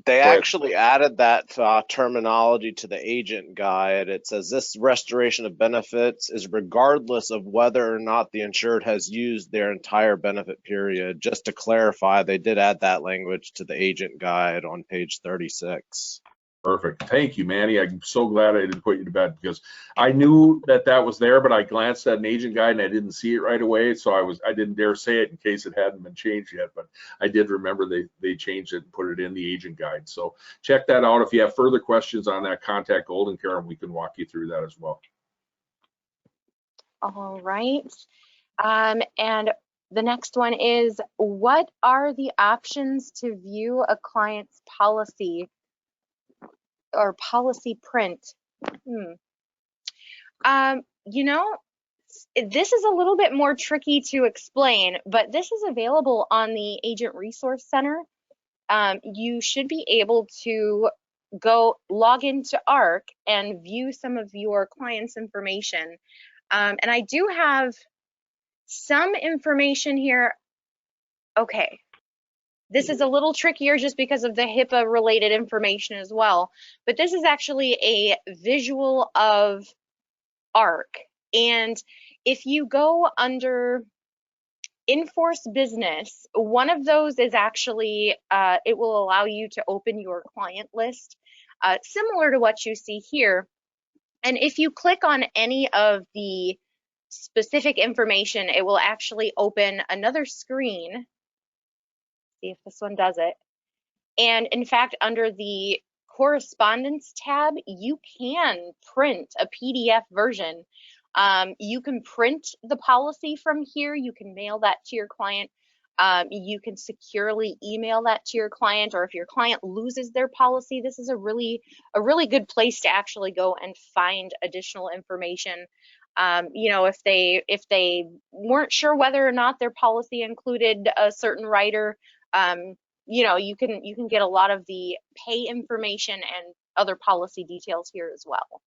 they actually added that terminology to the agent guide. It says this restoration of benefits is regardless of whether or not the insured has used their entire benefit period. Just to clarify, they did add that language to the agent guide on page 36. perfect. Thank you, Manny. I'm so glad I didn't put you to bed because I knew that was there, but I glanced at an agent guide and I didn't see it right away. So I didn't dare say it in case it hadn't been changed yet, but I did remember they changed it and put it in the agent guide. So check that out. If you have further questions on that, contact GoldenCare and we can walk you through that as well. All right. And the next one is, what are the options to view a client's policy or policy print? You know, this is a little bit more tricky to explain, but this is available on the Agent Resource Center. You should be able to go log into ARC and view some of your client's information. And I do have some information here. Okay. This is a little trickier just because of the HIPAA related information as well. But this is actually a visual of ARC. And if you go under Enforce Business, one of those is actually, it will allow you to open your client list, similar to what you see here. And if you click on any of the specific information, it will actually open another screen. See if this one does it. And in fact, under the correspondence tab, you can print a PDF version. You can print the policy from here. You can mail that to your client. You can securely email that to your client, or if your client loses their policy, this is a really good place to actually go and find additional information. You know, if they weren't sure whether or not their policy included a certain rider, you know, you can get a lot of the pay information and other policy details here as well.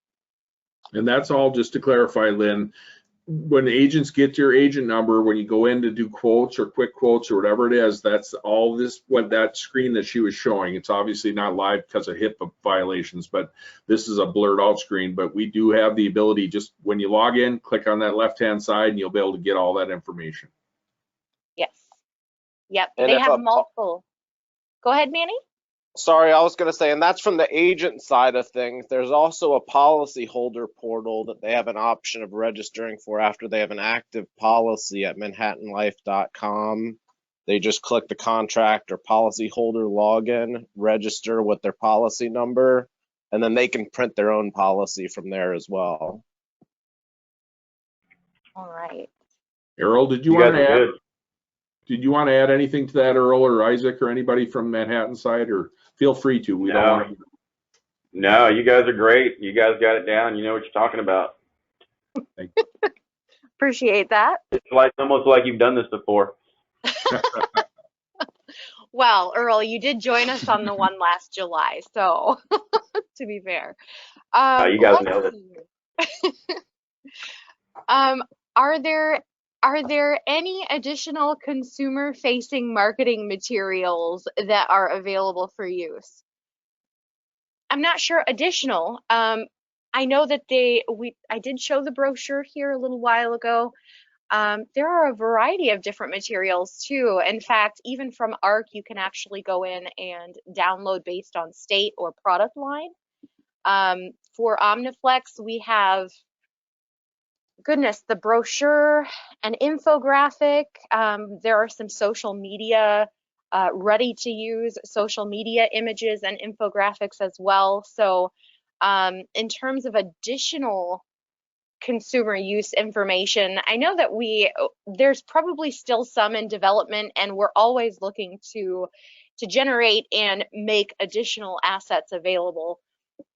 And that's all, just to clarify, Lynn, when agents get your agent number, when you go in to do quotes or quick quotes or whatever it is, that's all this, what that screen that she was showing. It's obviously not live because of HIPAA violations, but this is a blurred out screen. But we do have the ability, just when you log in, click on that left-hand side and you'll be able to get all that information. Yes. Yep. And they have multiple. Go ahead, Manny. Sorry, I was going to say, and that's from the agent side of things. There's also a policyholder portal that they have an option of registering for after they have an active policy at manhattanlife.com. They just click the contract or policyholder login, register with their policy number, and then they can print their own policy from there as well. All right. Earl, did you want to add? Did you want to add anything to that, Earl or Isaac or anybody from Manhattan side, or feel free to? We don't want to. No, you guys are great. You guys got it down. You know what you're talking about. Thank you. Appreciate that. It's like almost like you've done this before. Well, Earl, you did join us on the one last July, so to be fair. You guys nailed it. Are Are there any additional consumer-facing marketing materials that are available for use? I'm not sure additional. I know that I did show the brochure here a little while ago. There are a variety of different materials too. In fact, even from ARC, you can actually go in and download based on state or product line. For OmniFlex, we have, goodness, the brochure, an infographic. There are some social media, ready to use social media images and infographics as well. So in terms of additional consumer use information, I know that there's probably still some in development, and we're always looking to generate and make additional assets available.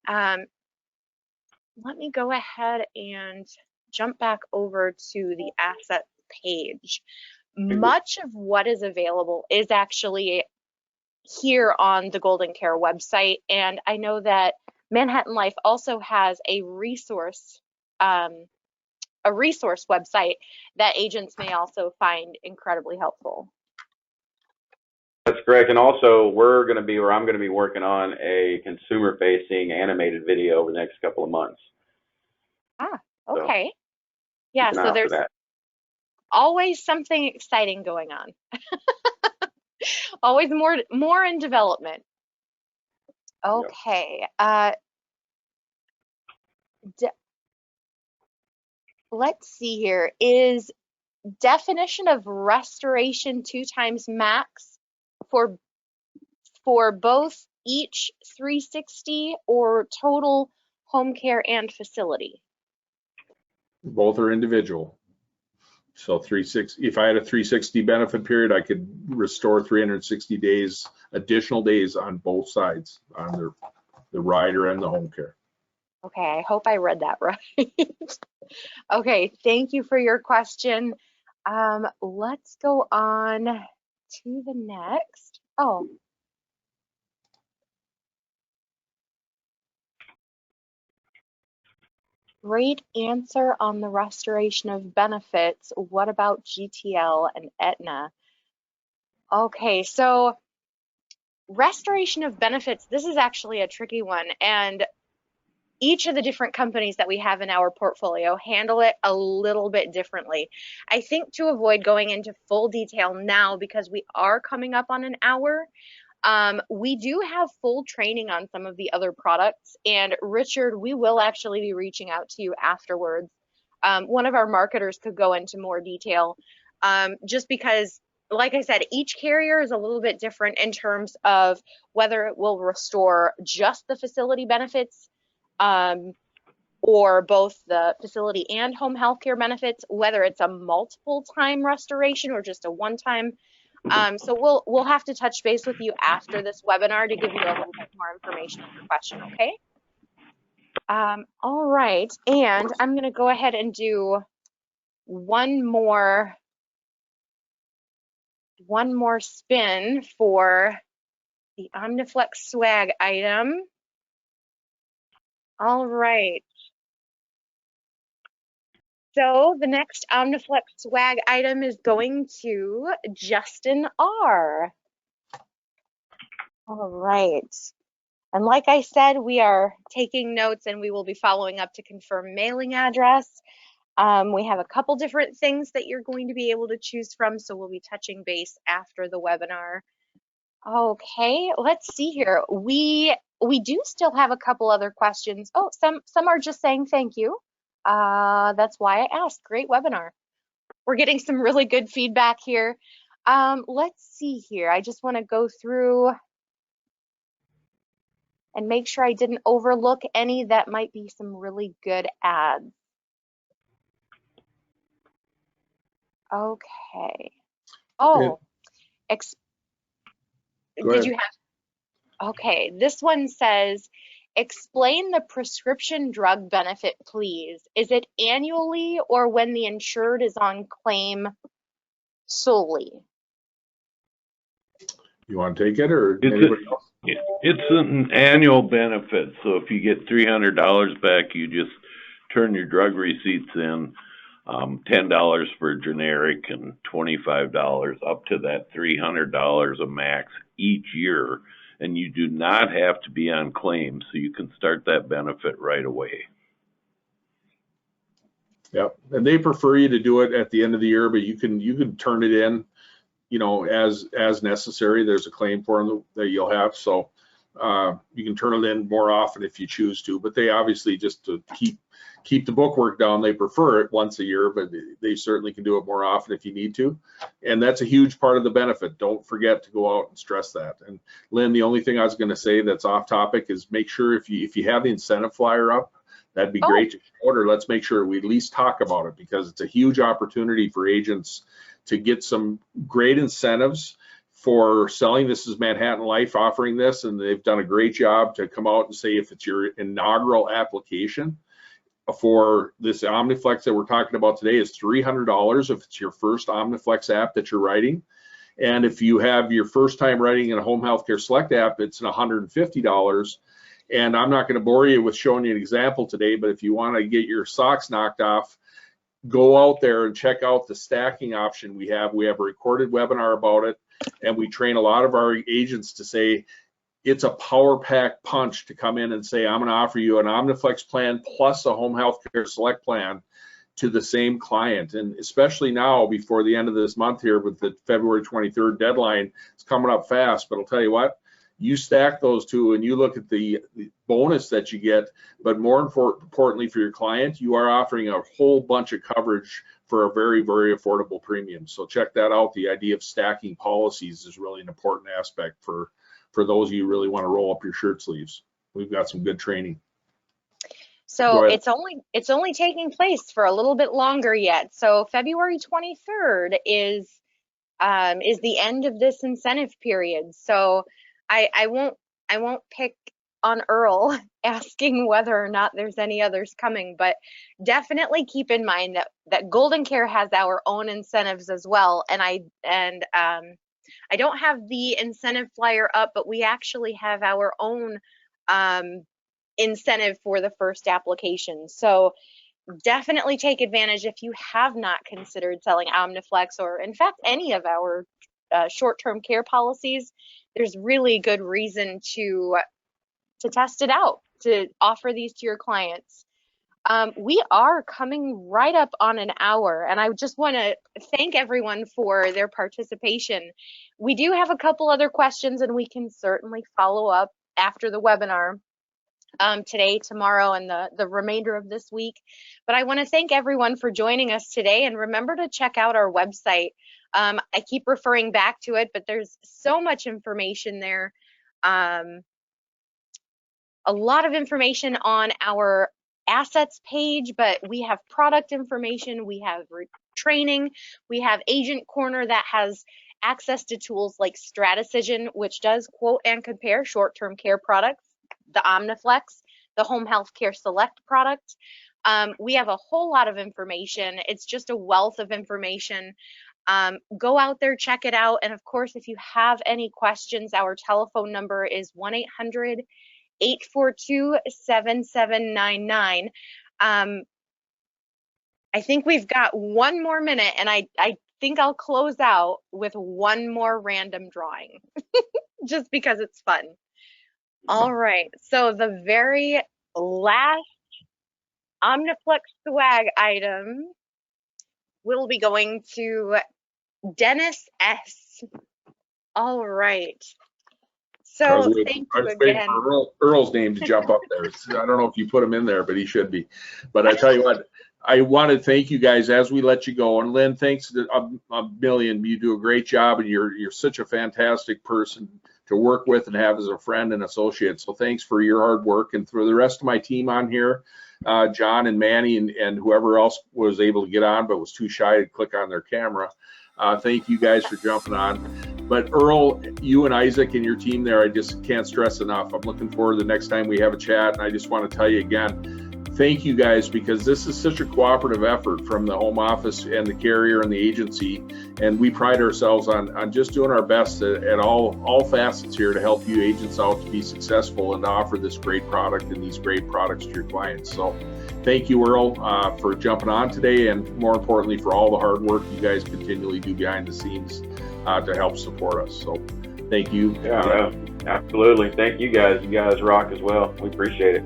Let me go ahead and jump back over to the assets page. Much of what is available is actually here on the GoldenCare website, and I know that Manhattan Life also has a resource website that agents may also find incredibly helpful. That's correct. And also, I'm going to be working on a consumer-facing animated video over the next couple of months. Okay. So, yeah, so there's that. always something exciting going on. Always more in development. Okay. Let's see here. Is definition of restoration 2 times max for both each 360 or total home care and facility? Both are individual. So 360, if I had a 360 benefit period, I could restore 360 days, additional days on both sides, on the rider and the home care. Okay, I hope I read that right. Okay, thank you for your question. Let's go on to the next. Oh. Great answer on the restoration of benefits. What about GTL and Aetna? Okay, so restoration of benefits, this is actually a tricky one, and each of the different companies that we have in our portfolio handle it a little bit differently. I think to avoid going into full detail now, because we are coming up on an hour, we do have full training on some of the other products, and Richard, we will actually be reaching out to you afterwards. One of our marketers could go into more detail, just because, like I said, each carrier is a little bit different in terms of whether it will restore just the facility benefits, or both the facility and home health care benefits, whether it's a multiple time restoration or just a one-time. So we'll have to touch base with you after this webinar to give you a little bit more information on your question, okay? All right, and I'm gonna go ahead and do one more spin for the OmniFlex swag item. All right. So the next OmniFlex swag item is going to Justin R. All right. And like I said, we are taking notes and we will be following up to confirm mailing address. We have a couple different things that you're going to be able to choose from, so we'll be touching base after the webinar. Okay, let's see here. We do still have a couple other questions. Oh, some are just saying thank you. That's why I asked. Great webinar. We're getting some really good feedback here. Let's see here. I just want to go through and make sure I didn't overlook any that might be some really good ads. Okay. Oh, did you have? Okay, this one says, explain the prescription drug benefit, please. Is it annually or when the insured is on claim solely? You want to take it, or anybody else? It's an annual benefit, so if you get $300 back, you just turn your drug receipts in. $10 for generic and $25 up to that $300 a max each year. And you do not have to be on claim, so you can start that benefit right away. Yep, and they prefer you to do it at the end of the year, but you can turn it in, you know, as necessary. There's a claim form that you'll have, so you can turn it in more often if you choose to. But they obviously, just to keep the bookwork down, they prefer it once a year, but they certainly can do it more often if you need to. And that's a huge part of the benefit. Don't forget to go out and stress that. And Lynn, the only thing I was going to say that's off topic is make sure if you have the incentive flyer up, that'd be great to order. Let's make sure we at least talk about it, because it's a huge opportunity for agents to get some great incentives for selling. This is Manhattan Life offering this, and they've done a great job to come out and say if it's your inaugural application for this OmniFlex that we're talking about today is $300 if it's your first OmniFlex app that you're writing. And if you have your first time writing in a Home Healthcare Select app, it's $150. And I'm not going to bore you with showing you an example today, but if you want to get your socks knocked off, go out there and check out the stacking option we have. We have a recorded webinar about it, and we train a lot of our agents to say it's a power pack punch to come in and say, I'm going to offer you an OmniFlex plan plus a Home Healthcare Select plan to the same client. And especially now, before the end of this month here with the February 23rd deadline, it's coming up fast, but I'll tell you what, you stack those two and you look at the bonus that you get, but more importantly for your client, you are offering a whole bunch of coverage for a very, very affordable premium. So check that out. The idea of stacking policies is really an important aspect for those of you who really want to roll up your shirt sleeves. We've got some good training. So it's only taking place for a little bit longer yet. So February 23rd is the end of this incentive period. So I won't pick on Earl asking whether or not there's any others coming, but definitely keep in mind that GoldenCare has our own incentives as well. And I don't have the incentive flyer up, but we actually have our own incentive for the first application. So definitely take advantage if you have not considered selling OmniFlex, or in fact any of our short-term care policies. There's really good reason to test it out, to offer these to your clients. We are coming right up on an hour, and I just want to thank everyone for their participation. We do have a couple other questions, and we can certainly follow up after the webinar today, tomorrow, and the remainder of this week. But I want to thank everyone for joining us today, and remember to check out our website. I keep referring back to it, but there's so much information there. A lot of information on our assets page, but we have product information, we have training, we have Agent Corner that has access to tools like StratDecision, which does quote and compare short-term care products, the OmniFlex, the Home Healthcare Select product. We have a whole lot of information. It's just a wealth of information. Go out there, check it out. And of course, if you have any questions, our telephone number is 1-800-842-7799. I think we've got one more minute, and I think I'll close out with one more random drawing just because it's fun. All right, so the very last OmniFlex swag item will be going to Dennis S. All right. So thank you again. For Earl's name to jump up there. I don't know if you put him in there, but he should be. But I tell you what, I want to thank you guys as we let you go. And Lynn, thanks a million. You do a great job, and you're such a fantastic person to work with and have as a friend and associate. So thanks for your hard work. And for the rest of my team on here, John and Manny and whoever else was able to get on but was too shy to click on their camera. Thank you guys for jumping on. But Earl, you and Isaac and your team there, I just can't stress enough. I'm looking forward to the next time we have a chat. And I just want to tell you again, thank you guys, because this is such a cooperative effort from the home office and the carrier and the agency. And we pride ourselves on just doing our best at all facets here to help you agents out to be successful and to offer this great product and these great products to your clients. So thank you, Earl, for jumping on today, and more importantly, for all the hard work you guys continually do behind the scenes to help support us. So thank you. Yeah, no, absolutely. Thank you guys. You guys rock as well. We appreciate it.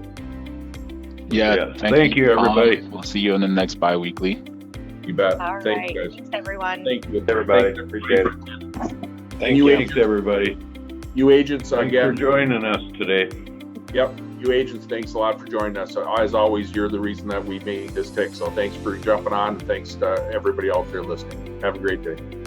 Yeah. Thank you, everybody. We'll see you in the next bi-weekly. You bet. All Thank right. you, guys. Thanks, everyone. Thank you. Everybody, Thank you. appreciate it. Thank you, you. agents. Thanks, everybody. You agents, Thanks again. for joining us today. Yep. You agents, thanks a lot for joining us. As always, you're the reason that we made this tick. So thanks for jumping on. Thanks to everybody out there listening. Have a great day.